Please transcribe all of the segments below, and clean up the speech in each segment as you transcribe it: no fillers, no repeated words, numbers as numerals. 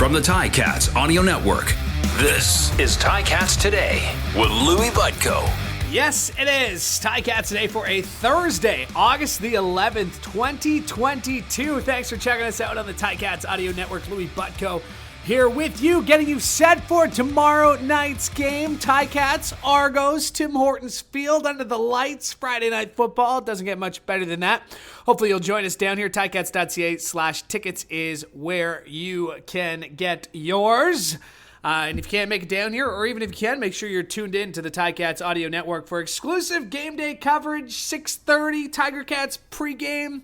from the Ticats Audio Network. This is Ticats Today with Louis Butko. Yes, it is Ticats Today for a Thursday, August the 11th, 2022. Thanks for checking us out on the Ticats Audio Network. Louis Butko here with you, getting you set for tomorrow night's game. Ticats, Argos, Tim Hortons Field under the lights. Friday Night Football. Doesn't get much better than that. Hopefully you'll join us down here. Ticats.ca/tickets is where you can get yours. And if you can't make it down here, or even if you can, make sure you're tuned in to the Ticats Audio Network for exclusive game day coverage. 6:30 Tiger Cats pregame.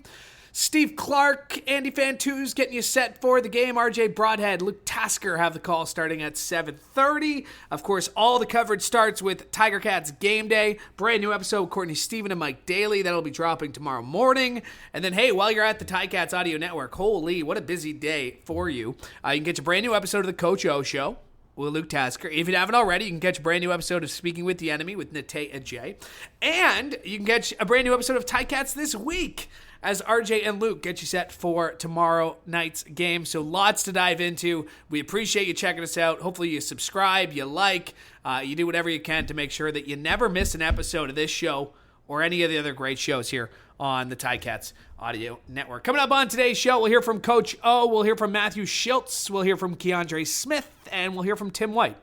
Steve Clark, Andy Fantuz getting you set for the game. RJ Broadhead, Luke Tasker have the call starting at 7:30. Of course, all the coverage starts with Tiger Cats Game Day. Brand new episode with Courtney Stephen and Mike Daly. That'll be dropping tomorrow morning. And then, hey, while you're at the Ticats Audio Network, holy, what a busy day for you. You can get your brand new episode of the Coach O Show with Luke Tasker. If you haven't already, you can catch a brand new episode of Speaking with the Enemy with Nate and Jay. And you can catch a brand new episode of Ticats This Week as RJ and Luke get you set for tomorrow night's game. So lots to dive into. We appreciate you checking us out. Hopefully you subscribe, you like, you do whatever you can to make sure that you never miss an episode of this show or any of the other great shows here on the Ticats Audio Network. Coming up on today's show, we'll hear from Coach O, we'll hear from Matthew Shiltz, we'll hear from Kiondre Smith, and we'll hear from Tim White.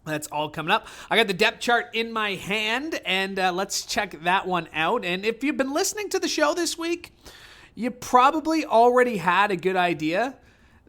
That's all coming up. I got the depth chart in my hand, and let's check that one out. And if you've been listening to the show this week, you probably already had a good idea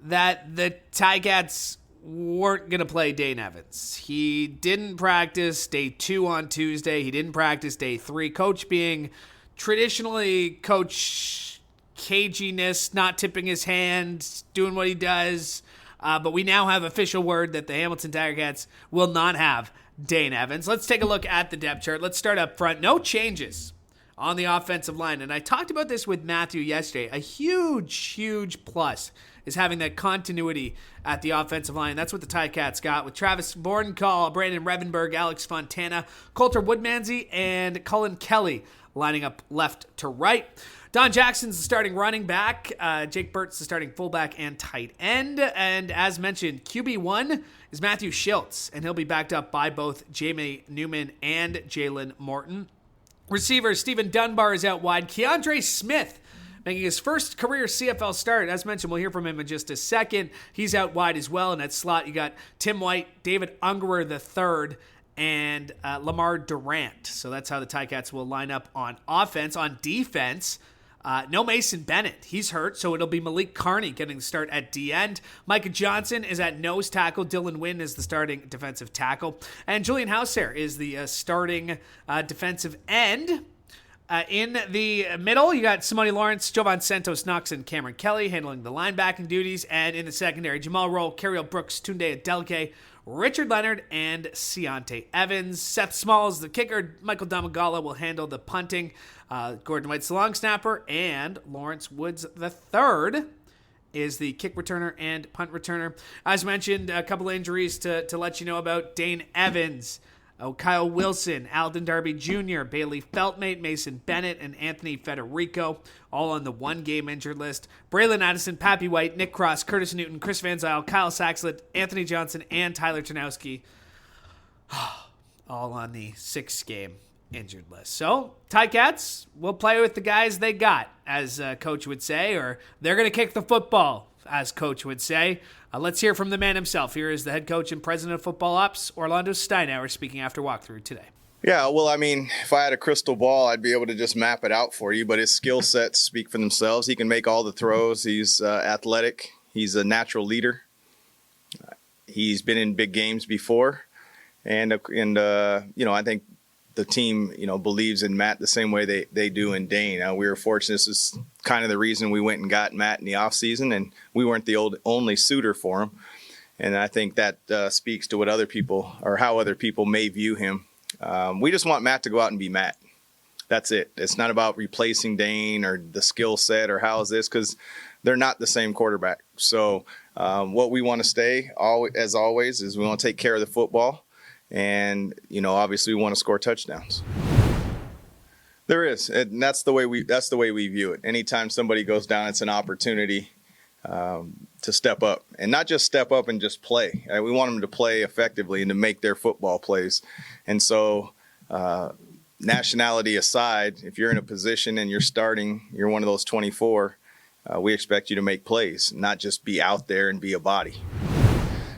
that the Ticats weren't going to play Dane Evans. He didn't practice day 2 on Tuesday. He didn't practice day 3. Coach being traditionally Coach caginess, not tipping his hand, doing what he does. But we now have official word that the Hamilton Tiger Cats will not have Dane Evans. Let's take a look at the depth chart. Let's start up front. No changes on the offensive line. And I talked about this with Matthew yesterday. A huge plus is having that continuity at the offensive line. That's what the Ticats got with Travis Vordenkall, Brandon Revenberg, Alex Fontana, Coulter Woodmansey, and Cullen Kelly lining up left to right. Don Jackson's the starting running back. Jake Burt's the starting fullback and tight end. And as mentioned, QB1 is Matthew Shiltz, and he'll be backed up by both Jamie Newman and Jalen Morton. Receiver Stephen Dunbar is out wide. Kiondre Smith making his first career CFL start. As mentioned, we'll hear from him in just a second. He's out wide as well. And at slot, you got Tim White, David Ungerer III, and Lamar Durant. So that's how the Ticats will line up on offense. On defense, no Mason Bennett. He's hurt, so it'll be Malik Carney getting the start at D-end. Micah Johnson is at nose tackle. Dylan Wynn is the starting defensive tackle. And Julian Hauser is the starting defensive end. In the middle, you got Simone Lawrence, Jovan Santos Knox, and Cameron Kelly handling the linebacking duties. And in the secondary, Jamal Rowe, Carriel Brooks, Tunde Adelke, Richard Leonard, and Ciante Evans. Seth Smalls, the kicker. Michael Damagala will handle the punting. Gordon White's the long snapper. And Lawrence Woods III is the kick returner and punt returner. As mentioned, a couple injuries to let you know about. Dane Evans, Kyle Wilson, Alden Darby Jr., Bailey Feltmate, Mason Bennett, and Anthony Federico, all on the one-game injured list. Braylon Addison, Pappy White, Nick Cross, Curtis Newton, Chris Van Zyl, Kyle Saxlett, Anthony Johnson, and Tyler Ternowski, all on the 6-game injured list. So, Ticats will play with the guys they got, as Coach would say, or they're going to kick the football, as Coach would say. Let's hear from the man himself. Here is the head coach and president of football ops, Orlando Steinauer, speaking after walkthrough today. Yeah, well, I mean, if I had a crystal ball, I'd be able to just map it out for you, but his skill sets speak for themselves. He can make all the throws. He's athletic. He's a natural leader. He's been in big games before. And I think the team, believes in Matt the same way they do in Dane. We were fortunate. This is kind of the reason we went and got Matt in the offseason, and we weren't the only suitor for him. And I think that speaks to what other people, or how other people may view him. We just want Matt to go out and be Matt. That's it. It's not about replacing Dane or the skill set or how is this, because they're not the same quarterback. So what we want to stay, as always, is we want to take care of the football. And, obviously we want to score touchdowns. There is, and that's the way we view it. Anytime somebody goes down, it's an opportunity to step up, and not just step up and just play. We want them to play effectively and to make their football plays. And so nationality aside, if you're in a position and you're starting, you're one of those 24, we expect you to make plays, not just be out there and be a body.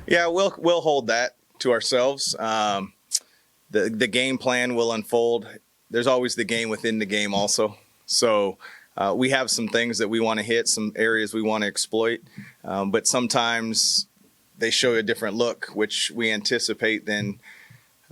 Yeah, we'll hold that to ourselves. The game plan will unfold. There's always the game within the game also. So we have some things that we want to hit, some areas we want to exploit, but sometimes they show a different look, which we anticipate than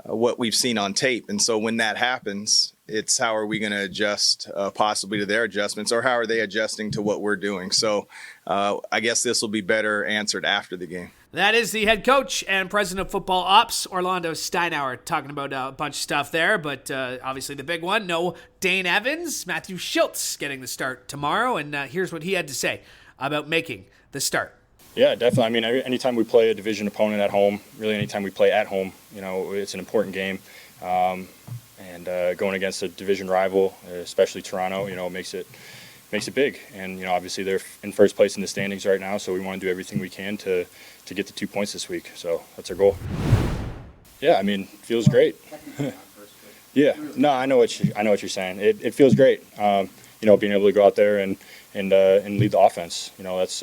what we've seen on tape. And so when that happens, it's how are we going to adjust possibly to their adjustments, or how are they adjusting to what we're doing? So I guess this will be better answered after the game. That is the head coach and president of football ops, Orlando Steinauer, talking about a bunch of stuff there. But obviously the big one, no Dane Evans, Matthew Shiltz getting the start tomorrow. And here's what he had to say about making the start. Yeah, definitely. I mean, anytime we play a division opponent at home, really anytime we play at home, it's an important game. And going against a division rival, especially Toronto, makes it big. And, obviously they're in first place in the standings right now, so we want to do everything we can to get the 2 points this week. So that's our goal. Yeah, I mean, feels great. Yeah, no, I know what you're saying. It feels great. Being able to go out there and lead the offense. That's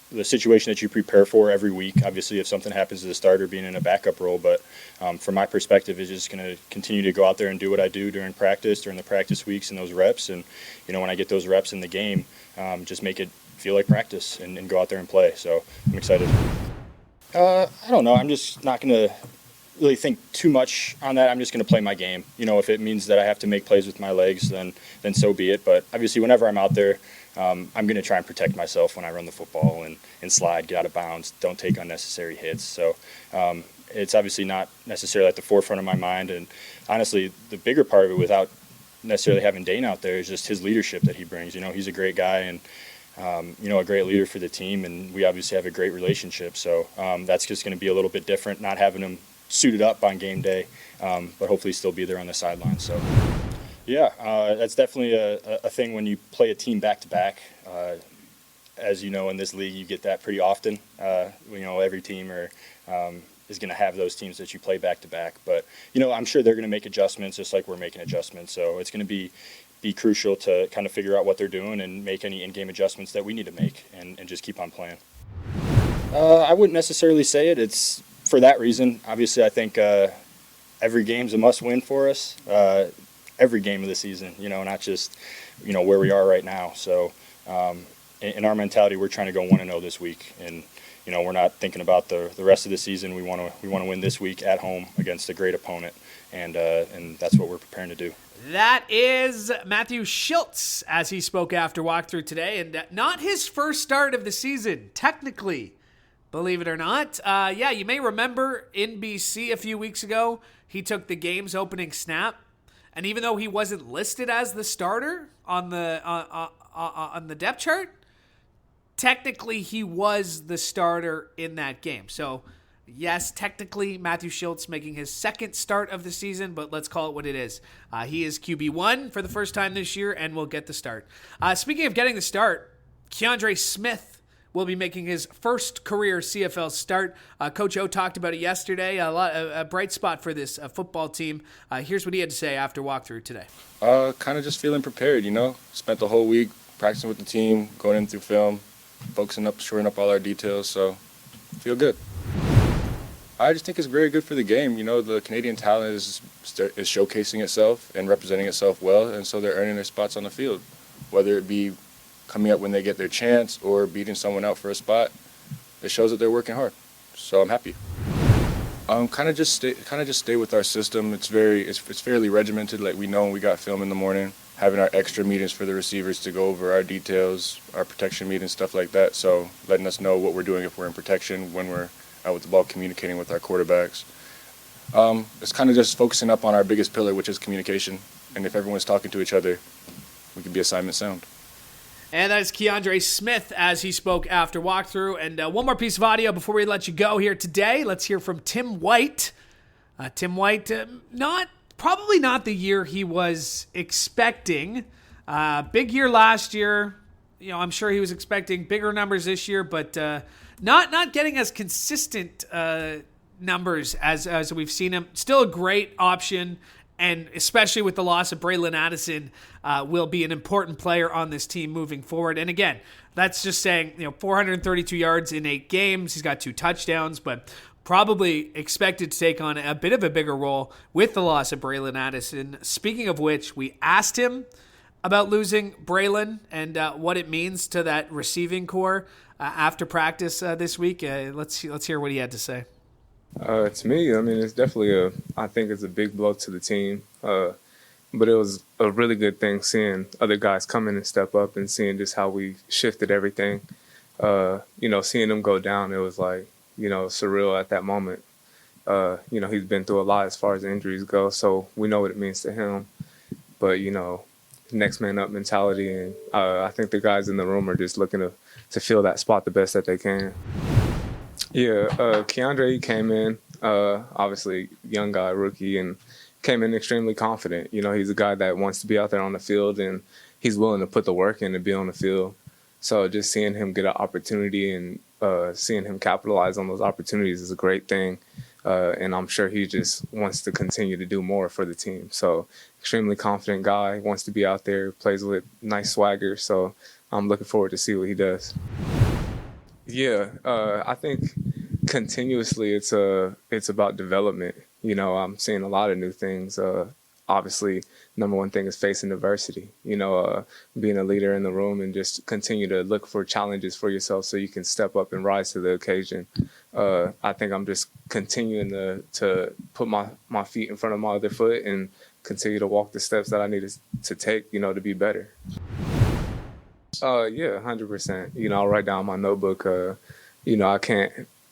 the situation that you prepare for every week. Obviously, if something happens to the starter, being in a backup role, but from my perspective, it's just going to continue to go out there and do what I do during the practice weeks and those reps. And when I get those reps in the game, just make it feel like practice and go out there and play. So I'm excited. I don't know. I'm just not going to really think too much on that. I'm just going to play my game. If it means that I have to make plays with my legs, then so be it. But obviously, whenever I'm out there, I'm going to try and protect myself when I run the football and slide, get out of bounds, don't take unnecessary hits. So it's obviously not necessarily at the forefront of my mind. And honestly, the bigger part of it, without necessarily having Dane out there, is just his leadership that he brings. He's a great guy and a great leader for the team, and we obviously have a great relationship. So that's just going to be a little bit different, not having him suited up on game day, but hopefully still be there on the sideline. So yeah, that's definitely a thing when you play a team back-to-back. As you know, in this league, you get that pretty often. Every team is going to have those teams that you play back-to-back. But, I'm sure they're going to make adjustments just like we're making adjustments. So it's going to be crucial to kind of figure out what they're doing and make any in-game adjustments that we need to make and just keep on playing. I wouldn't necessarily say it. It's for that reason. Obviously, I think every game's a must-win for us. Every game of the season, not just, where we are right now. So in our mentality, we're trying to go 1-0 this week. And, we're not thinking about the rest of the season. We want to win this week at home against a great opponent. And that's what we're preparing to do. That is Matthew Shiltz as he spoke after walkthrough today. And not his first start of the season, technically, believe it or not. You may remember in BC a few weeks ago, he took the game's opening snap. And even though he wasn't listed as the starter on the depth chart, technically he was the starter in that game. So, yes, technically Matthew Shiltz making his second start of the season, but let's call it what it is. He is QB1 for the first time this year and will get the start. Speaking of getting the start, Kiondre Smith will be making his first career CFL start. Coach O talked about it yesterday. A bright spot for this football team. Here's what he had to say after walkthrough today. Kind of just feeling prepared, Spent the whole week practicing with the team, going in through film, shoring up all our details, so feel good. I just think it's very good for the game. The Canadian talent is showcasing itself and representing itself well, and so they're earning their spots on the field, whether it be coming up when they get their chance or beating someone out for a spot. It shows that they're working hard, so I'm happy. Kind of just stay with our system. It's fairly regimented. Like, we know when we got film in the morning, having our extra meetings for the receivers to go over our details, our protection meetings, stuff like that. So letting us know what we're doing if we're in protection, when we're out with the ball, communicating with our quarterbacks. It's kind of just focusing up on our biggest pillar, which is communication. And if everyone's talking to each other, we can be assignment sound. And that is Kiondre Smith as he spoke after walkthrough. And one more piece of audio before we let you go here today. Let's hear from Tim White. Tim White, probably not the year he was expecting. Big year last year. I'm sure he was expecting bigger numbers this year, but not getting as consistent numbers as we've seen him. Still a great option, and especially with the loss of Braylon Addison, will be an important player on this team moving forward. And again, that's just saying, 432 yards in 8 games. He's got 2 touchdowns, but probably expected to take on a bit of a bigger role with the loss of Braylon Addison. Speaking of which, we asked him about losing Braylon and what it means to that receiving core after practice this week. Let's hear what he had to say. To me, it's definitely I think it's a big blow to the team. But it was a really good thing seeing other guys come in and step up and seeing just how we shifted everything. Seeing them go down, it was like, surreal at that moment. He's been through a lot as far as injuries go, so we know what it means to him. But, next man up mentality, and I think the guys in the room are just looking to fill that spot the best that they can. Yeah, Kiondre, he came in, obviously young guy, rookie, and came in extremely confident. He's a guy that wants to be out there on the field, and he's willing to put the work in to be on the field. So just seeing him get an opportunity and seeing him capitalize on those opportunities is a great thing. And I'm sure he just wants to continue to do more for the team. So extremely confident guy, wants to be out there, plays with nice swagger. So I'm looking forward to see what he does. Yeah, I think continuously it's about development. I'm seeing a lot of new things. Obviously, number one thing is facing adversity, being a leader in the room and just continue to look for challenges for yourself so you can step up and rise to the occasion. I think I'm just continuing to put my feet in front of my other foot and continue to walk the steps that I need to take, to be better. Yeah, 100%. I'll write down my notebook.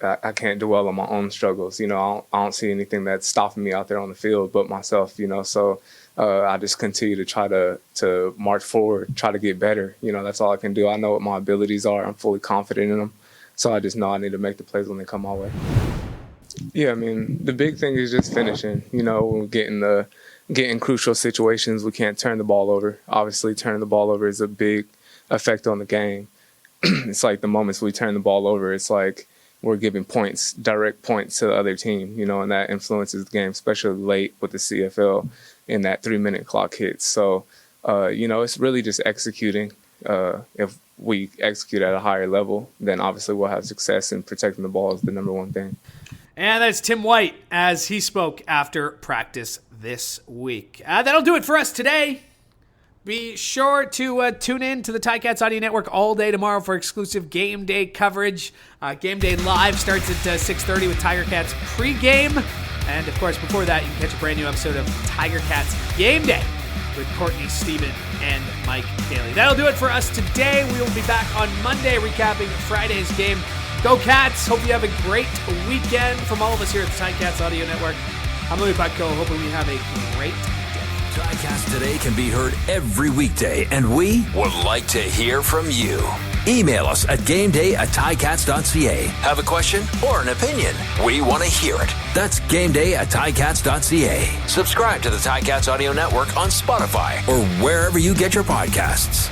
I can't dwell on my own struggles. I don't see anything that's stopping me out there on the field but myself, so I just continue to try to march forward, try to get better. That's all I can do. I know what my abilities are. I'm fully confident in them. So I just know I need to make the plays when they come my way. Yeah, the big thing is just finishing. When we're getting crucial situations, we can't turn the ball over. Obviously, turning the ball over is a big effect on the game. It's like the moments we turn the ball over, it's like we're giving direct points to the other team, and that influences the game, especially late with the CFL and that 3-minute clock hits. So, it's really just executing. If we execute at a higher level, then obviously we'll have success, and protecting the ball is the number one thing. And that's Tim White as he spoke after practice this week. That'll do it for us today. Be sure to tune in to the Ticats Audio Network all day tomorrow for exclusive game day coverage. Game Day Live starts at 6:30 with Tiger Cats pregame. And, of course, before that, you can catch a brand new episode of Tiger Cats Game Day with Courtney Steven and Mike Daly. That'll do it for us today. We will be back on Monday recapping Friday's game. Go Cats! Hope you have a great weekend. From all of us here at the Ticats Audio Network, I'm Louis Butko. Hoping we have a great Ticats Today can be heard every weekday, and we would like to hear from you. Email us at gameday@ticats.ca. Have a question or an opinion? We want to hear it. That's gameday@ticats.ca. Subscribe to the Ticats Audio Network on Spotify or wherever you get your podcasts.